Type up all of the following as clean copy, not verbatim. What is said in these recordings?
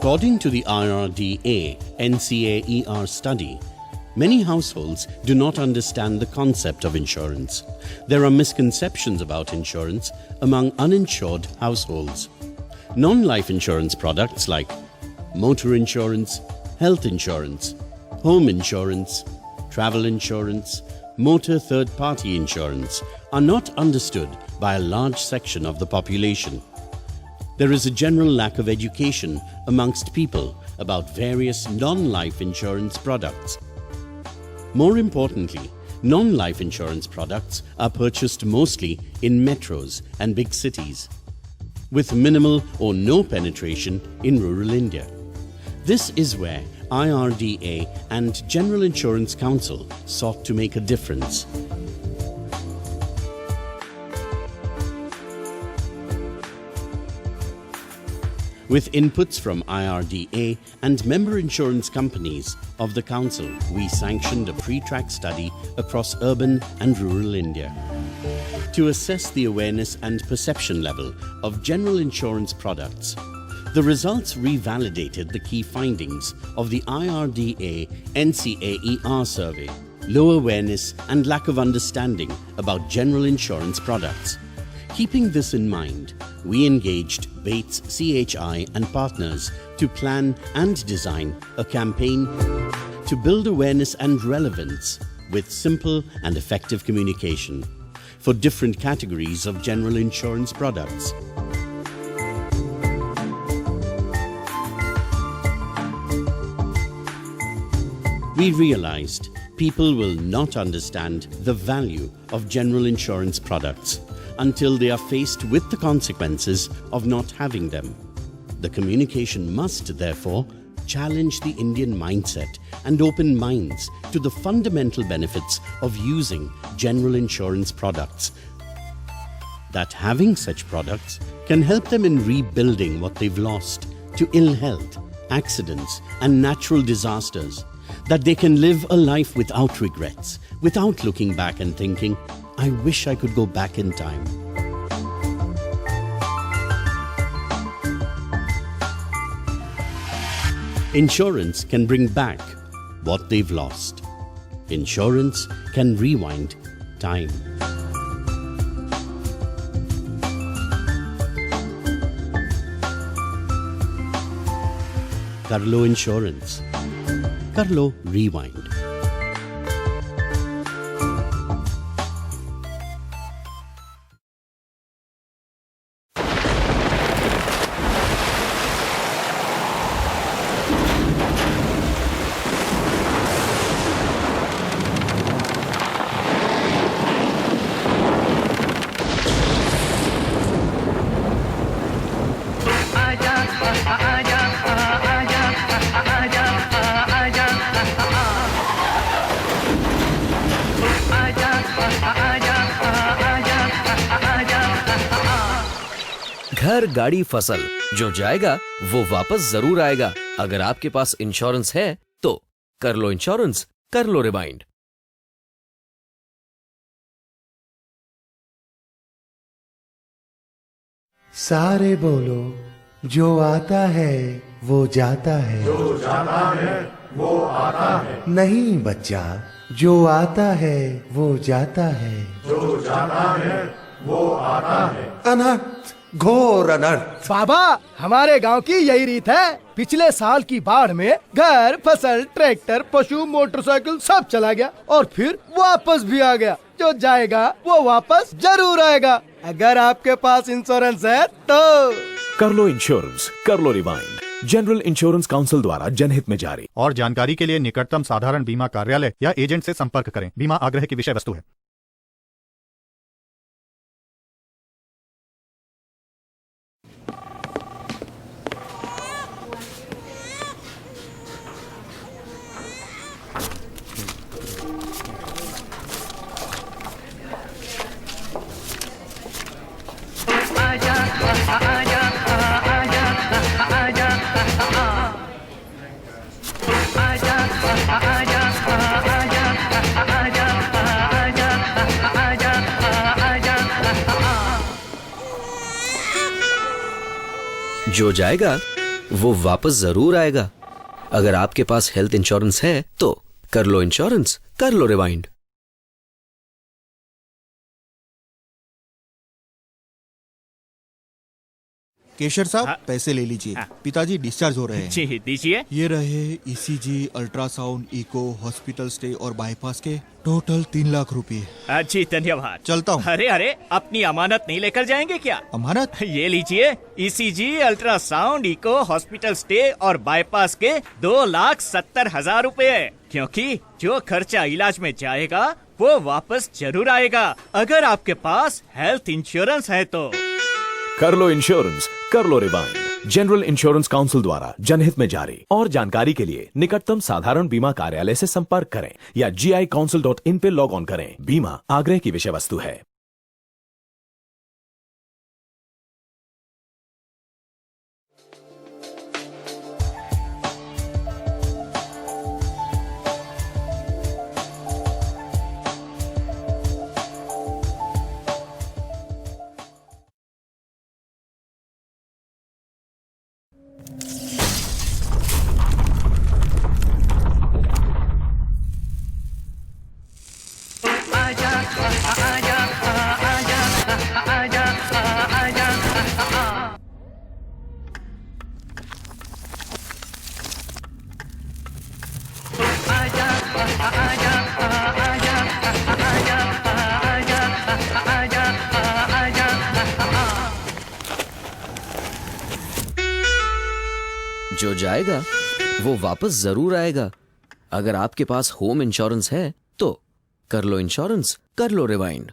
According to the IRDA NCAER study, many households do not understand the concept of insurance. There are misconceptions about insurance among uninsured households. Non-life insurance products like motor insurance, health insurance, home insurance, travel insurance, motor third-party insurance are not understood by a large section of the population. There is a general lack of education amongst people about various non-life insurance products. More importantly, non-life insurance products are purchased mostly in metros and big cities, with minimal or no penetration in rural India. This is where IRDA and General Insurance Council sought to make a difference. With inputs from IRDA and member insurance companies of the Council, we sanctioned a pre-track study across urban and rural India to assess the awareness and perception level of general insurance products. The results revalidated the key findings of the IRDA NCAER survey: low awareness and lack of understanding about general insurance products. Keeping this in mind, we engaged Bates CHI and partners to plan and design a campaign to build awareness and relevance with simple and effective communication for different categories of general insurance products. We realized people will not understand the value of general insurance products until they are faced with the consequences of not having them. The communication must, therefore, challenge the Indian mindset and open minds to the fundamental benefits of using general insurance products. That having such products can help them in rebuilding what they've lost to ill health, accidents, and natural disasters. That they can live a life without regrets, without looking back and thinking, I wish I could go back in time. Insurance can bring back what they've lost. Insurance can rewind time. Karlo Insurance. Karlo Rewind. घर, गाड़ी, फसल, जो जाएगा वो वापस जरूर आएगा। अगर आपके पास इंश्योरेंस है तो कर लो इंश्योरेंस, कर लो रिवाइंड। सारे बोलो, जो आता है वो जाता है, जो जाता है वो आता है। नहीं बच्चा, जो आता है वो जाता है, जो जाता है वो आता है। अनर्थ, घोर अनर्थ। बाबा, हमारे गांव की यही रीत है। पिछले साल की बाढ़ में घर, फसल, ट्रैक्टर, पशु, मोटरसाइकिल सब चला गया और फिर वापस भी आ गया। जो जाएगा वो वापस जरूर आएगा। अगर आपके पास इंश्योरेंस है तो कर लो इंश्योरेंस, कर लो रिवाइंड। जनरल इंश्योरेंस काउंसिल द्वारा जनहित में जारी। और जानकारी के लिए निकटतम साधारण बीमा कार्यालय या एजेंट से संपर्क करें। बीमा आग्रह की विषय वस्तु है। जो जाएगा वो वापस जरूर आएगा। अगर आपके पास हेल्थ इंश्योरेंस है तो कर लो इंश्योरेंस, कर लो रिवाइंड। केशर साहब पैसे ले लीजिए, पिताजी डिस्चार्ज हो रहे हैं। जी दीजिए। ये रहे ECG, ultrasound, echo, hospital stay और बाईपास के टोटल 3 लाख रुपए। जी धन्यवाद। चलता हूँ। अरे अरे, अपनी अमानत नहीं लेकर जाएंगे क्या? अमानत? ये लीजिए, ECG, ultrasound, echo, hospital stay और बाईपास के 2,70,000 रुपए। क्योंकि जो खर्चा इलाज में जाएगा वो वापस जरूर आएगा, अगर आपके पास हेल्थ इंश्योरेंस है तो। कर लो इंश्योरेंस, कर लो रिवाइंड। जनरल इंश्योरेंस काउंसिल द्वारा जनहित में जारी। और जानकारी के लिए निकटतम साधारण बीमा कार्यालय से संपर्क करें या GICouncil.in पे लॉग ऑन करें। बीमा आग्रह की विषय वस्तु है। जो जाएगा वो वापस जरूर आएगा। अगर आपके पास होम इंश्योरेंस है तो कर लो इंश्योरेंस, कर लो रिवाइंड।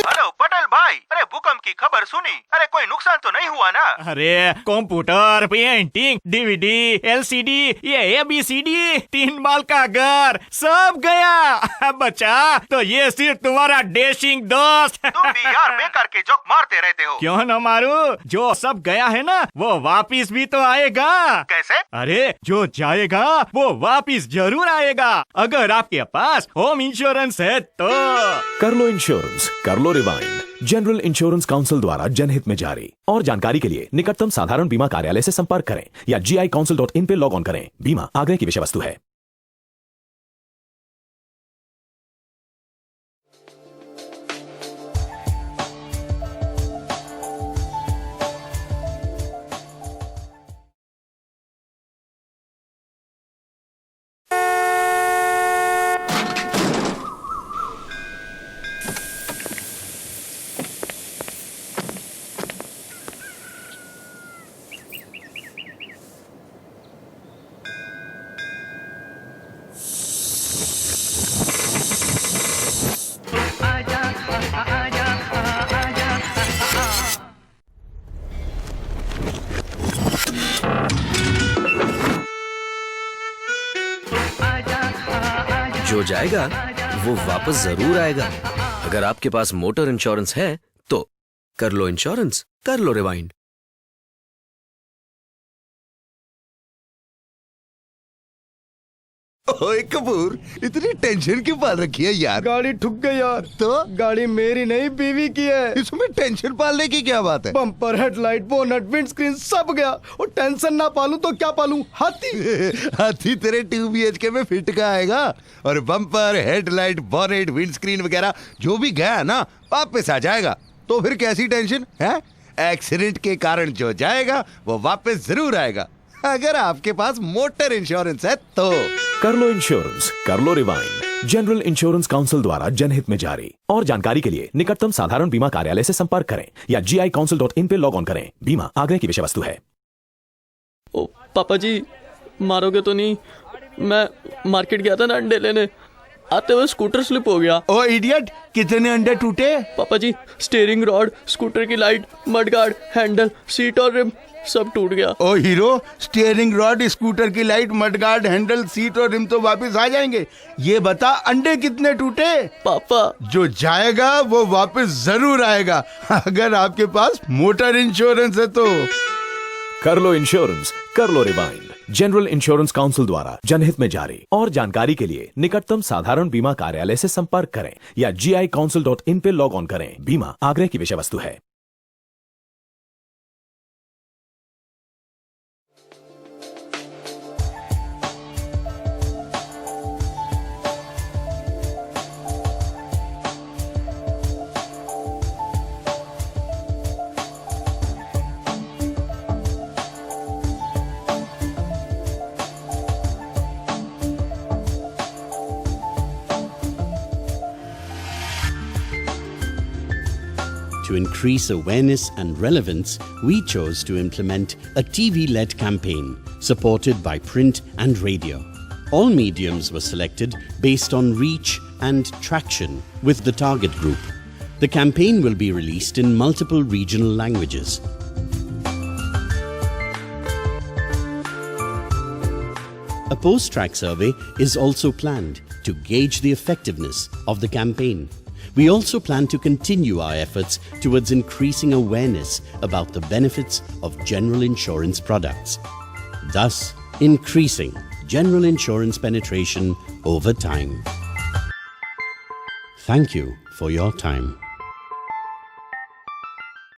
हेलो पटेल भाई, अरे भूकंप की खबर सुनी? अरे कोई नुकसान तो नहीं हुआ ना? अरे कंप्यूटर, पेंटिंग, डीवीडी, एलसीडी, ये ABCD, 3 माल का घर सब गया। बचा तो ये सिर्फ तुम्हारा डैशिंग दोस्त। तुम भी यार बेकार के जोक मारते रहते हो। क्यों न मारू? जो सब गया है ना वो वापिस भी तो आएगा। कैसे? अरे जो जाएगा वो वापिस जरूर आएगा, अगर आपके पास होम इंश्योरेंस है तो। कर लो इंश्योरेंस, कर लो रिवाइंड। जनरल इंश्योरेंस काउंसिल द्वारा जनहित में जारी। और जानकारी के लिए निकटतम साधारण बीमा कार्यालय से संपर्क करें या GICouncil.in पे लॉग ऑन करें। बीमा आग्रह की विषय वस्तु है। जो जाएगा वो वापस जरूर आएगा। अगर आपके पास मोटर इंश्योरेंस है तो कर लो इंश्योरेंस, कर लो रिवाइंड। ओए कपूर, इतनी टेंशन क्यों पाल रखी है यार? गाड़ी ठुक गई यार। तो गाड़ी मेरी नहीं, बीवी की है। इसमें टेंशन पालने की क्या बात है? बम्पर, हेडलाइट, बोनट, विंडस्क्रीन सब गया। और टेंशन ना पालूं तो क्या पालूं? हाथी। हाथी तेरे 2 BHK में फिट का आएगा। और बम्पर, हेडलाइट, बोनेट, विंडस्क्रीन वगैरह जो भी गया ना वापस आ जाएगा। तो फिर कैसी टेंशन है? एक्सीडेंट के कारण जो जाएगा वो वापस जरूर आएगा, अगर आपके पास मोटर इंश्योरेंस है तो। कर लो इंश्योरेंस, कर लो रिवाइंड। जनरल इंश्योरेंस काउंसिल द्वारा जनहित में जारी। और जानकारी के लिए निकटतम साधारण बीमा कार्यालय से संपर्क करें या GICouncil.in पे लॉग ऑन करें। बीमा आग्रह की विषय वस्तु है। ओ पापा जी, मारोगे तो नहीं? मैं मार्केट गया था ना अंडे लेने, आते हुए स्कूटर स्लिप हो गया। ओ इडियट, कितने अंडे टूटे? पापा जी, स्टीयरिंग रॉड, स्कूटर की लाइट, मडगार्ड, हैंडल, सीट और रिम सब टूट गया। ओ हीरो, स्टीयरिंग रॉड, स्कूटर की लाइट, मडगार्ड, हैंडल, सीट और रिम तो वापस आ जाएंगे। ये बता अंडे कितने टूटे? पापा, जो जाएगा वो वापस जरूर आएगा, अगर आपके पास मोटर इंश्योरेंस है तो। कर लो इंश्योरेंस, कर लो रिवाइंड। जनरल इंश्योरेंस काउंसिल द्वारा जनहित में जारी। और जानकारी के लिए निकटतम साधारण बीमा कार्यालय से संपर्क करें या GICouncil.in पे लॉग ऑन करें। बीमा आग्रह की विषय वस्तु है। To increase awareness and relevance, we chose to implement a TV-led campaign supported by print and radio. All mediums were selected based on reach and traction with the target group. The campaign will be released in multiple regional languages. A post-track survey is also planned to gauge the effectiveness of the campaign. We also plan to continue our efforts towards increasing awareness about the benefits of general insurance products, thus increasing general insurance penetration over time. Thank you for your time.